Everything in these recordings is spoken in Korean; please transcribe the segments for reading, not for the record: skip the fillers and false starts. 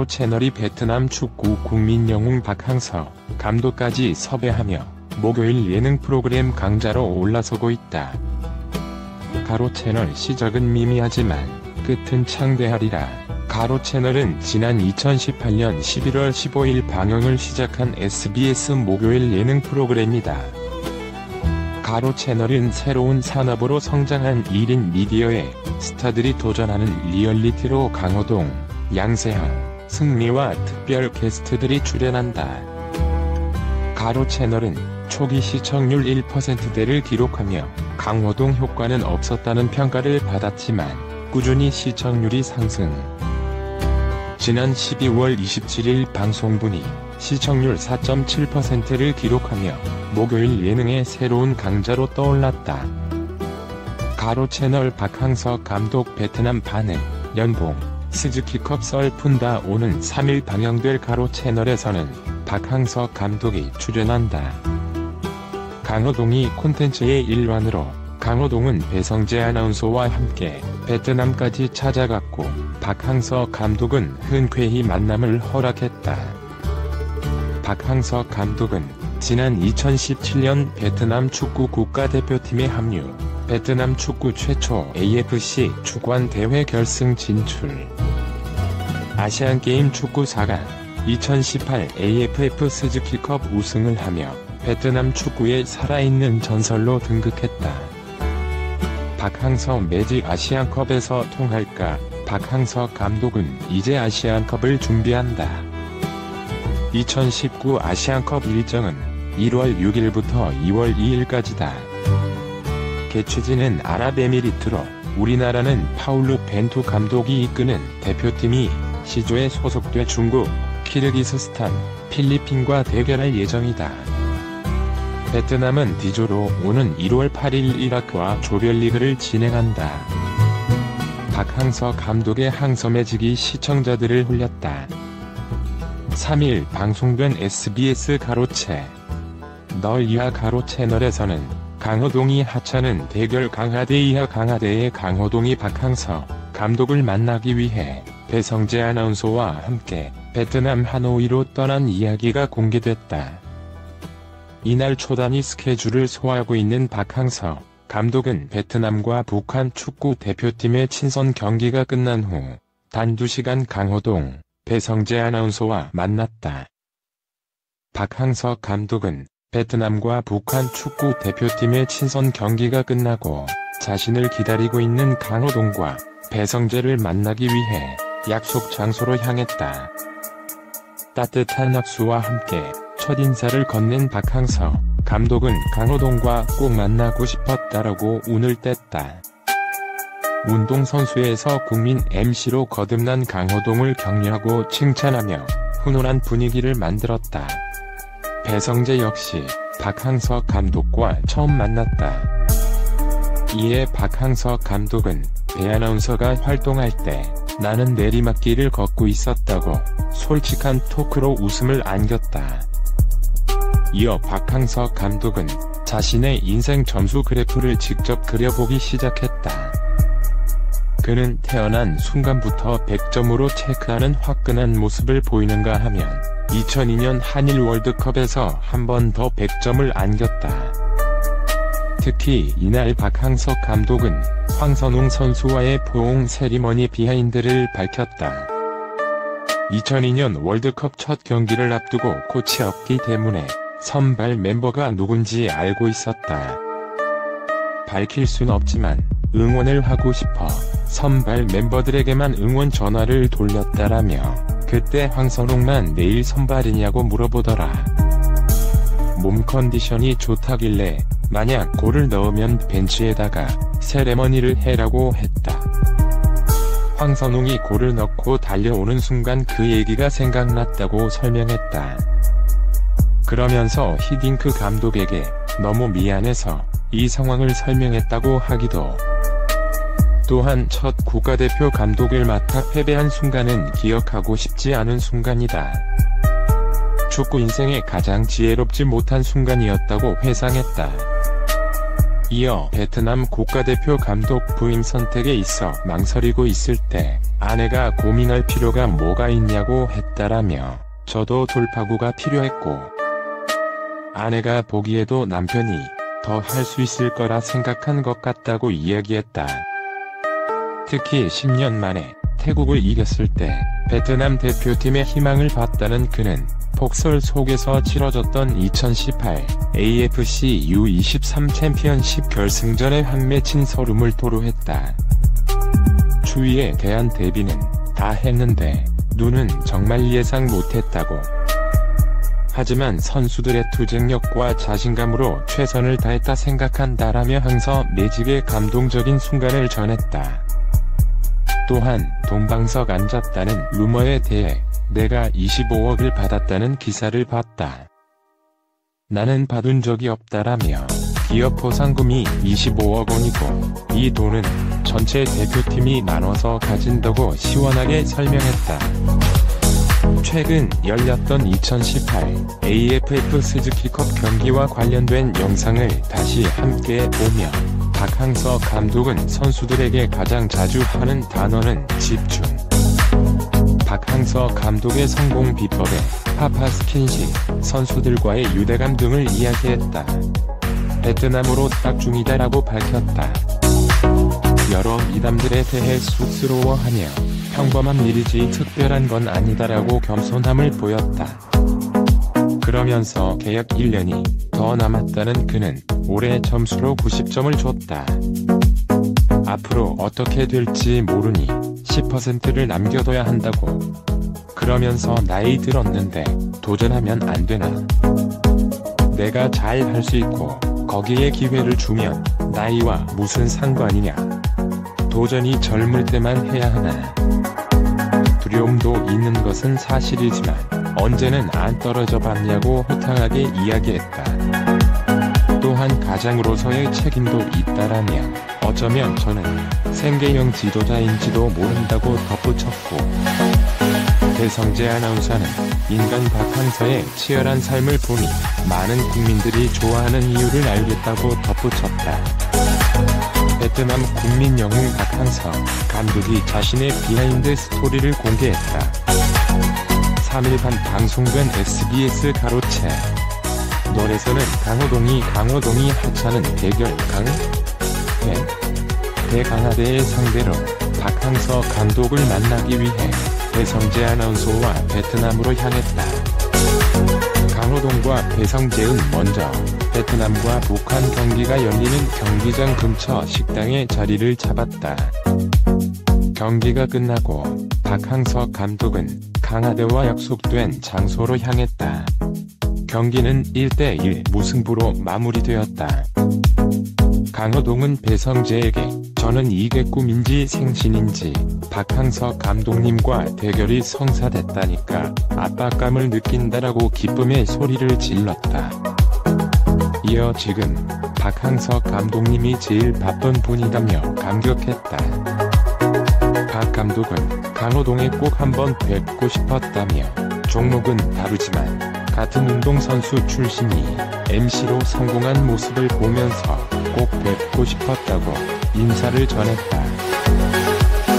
채널이 베트남 축구 국민 영웅 박항서 감독까지 섭외하며 목요일 예능 프로그램 강자로 올라서고 있다. 채널 시작은 미미하지만 끝은 창대하리라. 채널은 지난 2018년 11월 15일 방영을 시작한 SBS 목요일 예능 프로그램이다. 채널은 새로운 산업으로 성장한 1인 미디어에 스타들이 도전하는 리얼리티로 강호동, 양세형, 승리와 특별 게스트들이 출연한다. 채널은 초기 시청률 1%대를 기록하며 강호동 효과는 없었다는 평가를 받았지만 꾸준히 시청률이 상승. 지난 12월 27일 방송분이 시청률 4.7%를 기록하며 목요일 예능의 새로운 강자로 떠올랐다. 채널 박항서 감독 베트남 반응, 연봉, 스즈키컵 썰 푼다. 오는 3일 방영될 채널에서는 박항서 감독이 출연한다. 강호동이 콘텐츠의 일환으로 강호동은 배성재 아나운서와 함께 베트남까지 찾아갔고 박항서 감독은 흔쾌히 만남을 허락했다. 박항서 감독은 지난 2017년 베트남 축구 국가대표팀에 합류, 베트남 축구 최초 AFC 주관 대회 결승 진출, 아시안게임 축구 4강, 2018 AFF 스즈키컵 우승을 하며 베트남 축구의 살아있는 전설로 등극했다. 박항서 매직 아시안컵에서 통할까? 박항서 감독은 이제 아시안컵을 준비한다. 2019 아시안컵 일정은 1월 6일부터 2월 2일까지다. 개최지는 아랍에미리트로 우리나라는 파울루 벤투 감독이 이끄는 대표팀이 C조에 소속돼 중국, 키르기스스탄, 필리핀과 대결할 예정이다. 베트남은 D조로 오는 1월 8일 이라크와 조별리그를 진행한다. 박항서 감독의 항서 매직이 시청자들을 홀렸다. 3일 방송된 SBS 널 이하 채널에서는 강호동이 하찮은 대결 강하대 이하 강하대의 강호동이 박항서 감독을 만나기 위해 배성재 아나운서와 함께 베트남 하노이로 떠난 이야기가 공개됐다. 이날 초단위 스케줄을 소화하고 있는 박항서 감독은 베트남과 북한 축구 대표팀의 친선 경기가 끝난 후 단 2시간 강호동, 배성재 아나운서와 만났다. 박항서 감독은 베트남과 북한 축구 대표팀의 친선 경기가 끝나고 자신을 기다리고 있는 강호동과 배성재를 만나기 위해 약속 장소로 향했다. 따뜻한 악수와 함께 첫인사를 건넨 박항서 감독은 강호동과 꼭 만나고 싶었다라고 운을 뗐다. 운동선수에서 국민 MC로 거듭난 강호동을 격려하고 칭찬하며 훈훈한 분위기를 만들었다. 배성재 역시 박항서 감독과 처음 만났다. 이에 박항서 감독은 배 아나운서가 활동할 때 나는 내리막길을 걷고 있었다고 솔직한 토크로 웃음을 안겼다. 이어 박항서 감독은 자신의 인생 점수 그래프를 직접 그려보기 시작했다. 그는 태어난 순간부터 100점으로 체크하는 화끈한 모습을 보이는가 하면 2002년 한일 월드컵에서 한 번 더 100점을 안겼다. 특히 이날 박항서 감독은 황선홍 선수와의 포옹 세리머니 비하인드를 밝혔다. 2002년 월드컵 첫 경기를 앞두고 코치 없기 때문에 선발 멤버가 누군지 알고 있었다. 밝힐 순 없지만 응원을 하고 싶어 선발 멤버들에게만 응원 전화를 돌렸다라며 그때 황선홍만 내일 선발이냐고 물어보더라. 몸 컨디션이 좋다길래 만약 골을 넣으면 벤치에다가 세레머니를 해라고 했다. 황선홍이 골을 넣고 달려오는 순간 그 얘기가 생각났다고 설명했다. 그러면서 히딩크 감독에게 너무 미안해서 이 상황을 설명했다고 하기도. 또한 첫 국가대표 감독을 맡아 패배한 순간은 기억하고 싶지 않은 순간이다. 축구 인생의 가장 지혜롭지 못한 순간이었다고 회상했다. 이어 베트남 국가대표 감독 부임 선택에 있어 망설이고 있을 때 아내가 고민할 필요가 뭐가 있냐고 했다라며 저도 돌파구가 필요했고 아내가 보기에도 남편이 더 할 수 있을 거라 생각한 것 같다고 이야기했다. 특히 10년 만에 태국을 이겼을 때 베트남 대표팀의 희망을 봤다는 그는 폭설 속에서 치러졌던 2018 AFC U23 챔피언십 결승전의 한 매친 서름을 토로했다. 추위에 대한 대비는 다 했는데 눈은 정말 예상 못했다고. 하지만 선수들의 투쟁력과 자신감으로 최선을 다했다 생각한다라며 항서 매직의 감동적인 순간을 전했다. 또한 동방석 앉았다는 루머에 대해 내가 25억을 받았다는 기사를 봤다. 나는 받은 적이 없다라며 기업 보상금이 25억 원이고 이 돈은 전체 대표팀이 나눠서 가진다고 시원하게 설명했다. 최근 열렸던 2018 AFF 스즈키컵 경기와 관련된 영상을 다시 함께 보며 박항서 감독은 선수들에게 가장 자주 하는 단어는 집중. 박항서 감독의 성공 비법에 파파 스킨십, 선수들과의 유대감 등을 이야기했다. 베트남으로 딱 중이다라고 밝혔다. 여러 미담들에 대해 쑥스러워하며 평범한 일이지 특별한 건 아니다라고 겸손함을 보였다. 그러면서 계약 1년이 더 남았다는 그는 올해 점수로 90점을 줬다. 앞으로 어떻게 될지 모르니 10%를 남겨둬야 한다고. 그러면서 나이 들었는데 도전하면 안 되나? 내가 잘 할 수 있고 거기에 기회를 주면 나이와 무슨 상관이냐? 도전이 젊을 때만 해야 하나? 두려움도 있는 것은 사실이지만 언제는 안 떨어져 봤냐고 호탕하게 이야기했다. 또한 가장으로서의 책임도 있다라며 어쩌면 저는 생계형 지도자인지도 모른다고 덧붙였고 배성재 아나운서는 인간 박항서의 치열한 삶을 보니 많은 국민들이 좋아하는 이유를 알겠다고 덧붙였다. 베트남 국민 영웅 박항서 감독이 자신의 비하인드 스토리를 공개했다. 3일 반 방송된 SBS 가로채. 노래서는 강호동이 하찮은 대결 대강하대의 상대로 박항서 감독을 만나기 위해 배성재 아나운서와 베트남으로 향했다. 강호동과 배성재은 먼저 베트남과 북한 경기가 열리는 경기장 근처 식당에 자리를 잡았다. 경기가 끝나고 박항서 감독은 강하대와 약속된 장소로 향했다. 경기는 1대1 무승부로 마무리되었다. 강호동은 배성재에게 저는 이게 꿈인지 생신인지 박항서 감독님과 대결이 성사됐다니까 압박감을 느낀다라고 기쁨의 소리를 질렀다. 이어 지금 박항서 감독님이 제일 바쁜 분이다며 감격했다. 박 감독은 강호동에 꼭 한번 뵙고 싶었다며 종목은 다르지만 같은 운동선수 출신이 MC로 성공한 모습을 보면서 꼭 뵙고 싶었다고 인사를 전했다.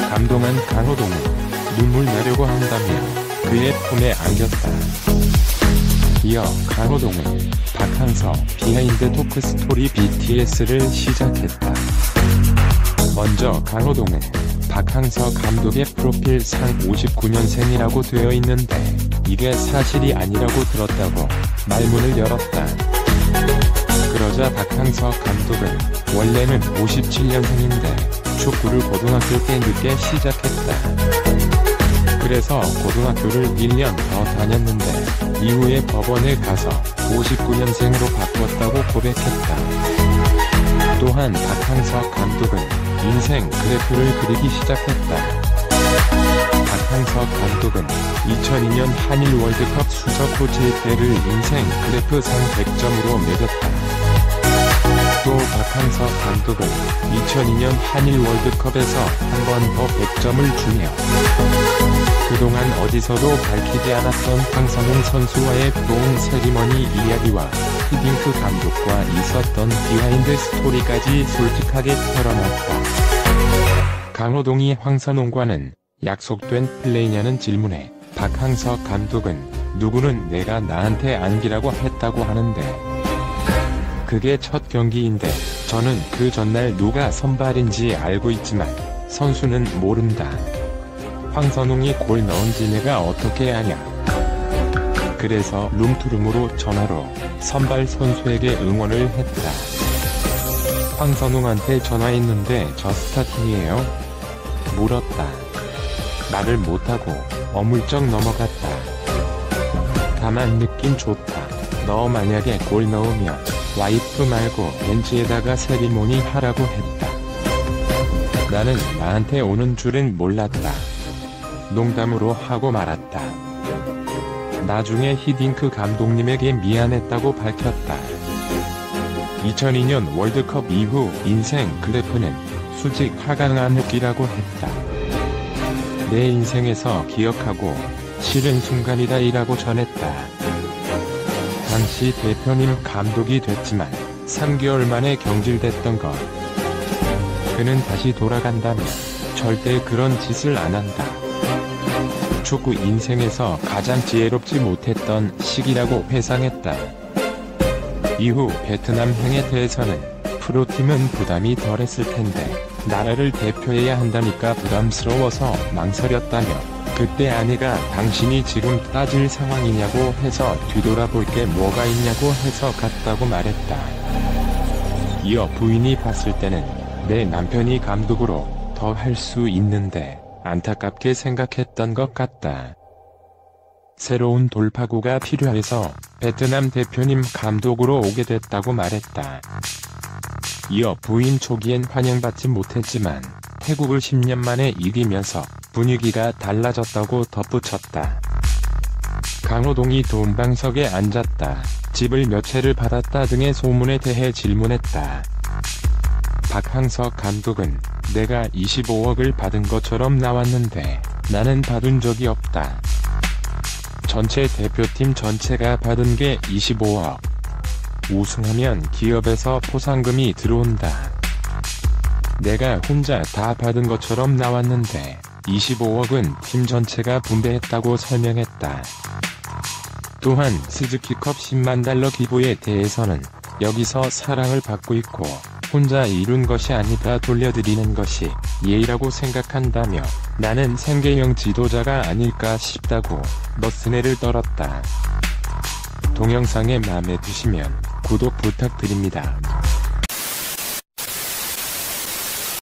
감동한 강호동은 눈물 나려고 한다며 그의 품에 안겼다. 이어 강호동은 박항서 비하인드 토크 스토리 BTS를 시작했다. 먼저 강호동은 박항서 감독의 프로필상 59년생이라고 되어 있는데 이게 사실이 아니라고 들었다고 말문을 열었다. 그러자 박항서 감독은 원래는 57년생인데 축구를 고등학교 때 늦게 시작했다. 그래서 고등학교를 1년 더 다녔는데 이후에 법원에 가서 59년생으로 바꿨다고 고백했다. 또한 박항서 감독은 인생 그래프를 그리기 시작했다. 박항서 감독은 2002년 한일 월드컵 수석 코치의 때를 인생 그래프상 100점으로 매겼다. 또 박항서 감독은 2002년 한일 월드컵에서 한 번 더 100점을 주며 그동안 어디서도 밝히지 않았던 황선홍 선수와의 동 세리머니 이야기와 히딩크 감독과 있었던 비하인드 스토리까지 솔직하게 털어놨다. 강호동이 황선홍과는 약속된 플레이냐는 질문에 박항서 감독은 누구는 내가 나한테 안기라고 했다고 하는데 그게 첫 경기인데 저는 그 전날 누가 선발인지 알고 있지만 선수는 모른다. 황선홍이 골 넣은지 내가 어떻게 아냐. 그래서 룸투룸으로 전화로 선발 선수에게 응원을 했다. 황선홍한테 전화했는데 저 스타팅이에요? 물었다. 말을 못하고 어물쩍 넘어갔다. 다만 느낌 좋다. 너 만약에 골 넣으면 와이프 말고 벤치에다가 세리모니 하라고 했다. 나는 나한테 오는 줄은 몰랐다. 농담으로 하고 말았다. 나중에 히딩크 감독님에게 미안했다고 밝혔다. 2002년 월드컵 이후 인생 그래프는 수직 하강한 흑기라고 했다. 내 인생에서 기억하고 싫은 순간이다 이라고 전했다. 당시 대표님 감독이 됐지만 3개월 만에 경질됐던 것. 그는 다시 돌아간다면 절대 그런 짓을 안 한다. 축구 인생에서 가장 지혜롭지 못했던 시기라고 회상했다. 이후 베트남행에 대해서는 프로팀은 부담이 덜했을 텐데 나라를 대표해야 한다니까 부담스러워서 망설였다며 그때 아내가 당신이 지금 따질 상황이냐고 해서 뒤돌아볼 게 뭐가 있냐고 해서 갔다고 말했다. 이어 부인이 봤을 때는 내 남편이 감독으로 더 할 수 있는데 안타깝게 생각했던 것 같다. 새로운 돌파구가 필요해서 베트남 대표님 감독으로 오게 됐다고 말했다. 이어 부인 초기엔 환영받지 못했지만 태국을 10년 만에 이기면서 분위기가 달라졌다고 덧붙였다. 강호동이 돈방석에 앉았다. 집을 몇 채를 받았다 등의 소문에 대해 질문했다. 박항서 감독은 내가 25억을 받은 것처럼 나왔는데 나는 받은 적이 없다. 전체 대표팀 전체가 받은 게 25억. 우승하면 기업에서 포상금이 들어온다. 내가 혼자 다 받은 것처럼 나왔는데 25억은 팀 전체가 분배했다고 설명했다. 또한 스즈키컵 10만 달러 기부에 대해서는 여기서 사랑을 받고 있고 혼자 이룬 것이 아니다 돌려드리는 것이 예의라고 생각한다며 나는 생계형 지도자가 아닐까 싶다고 머스네를 떨었다. 동영상에 마음에 드시면 구독 부탁드립니다.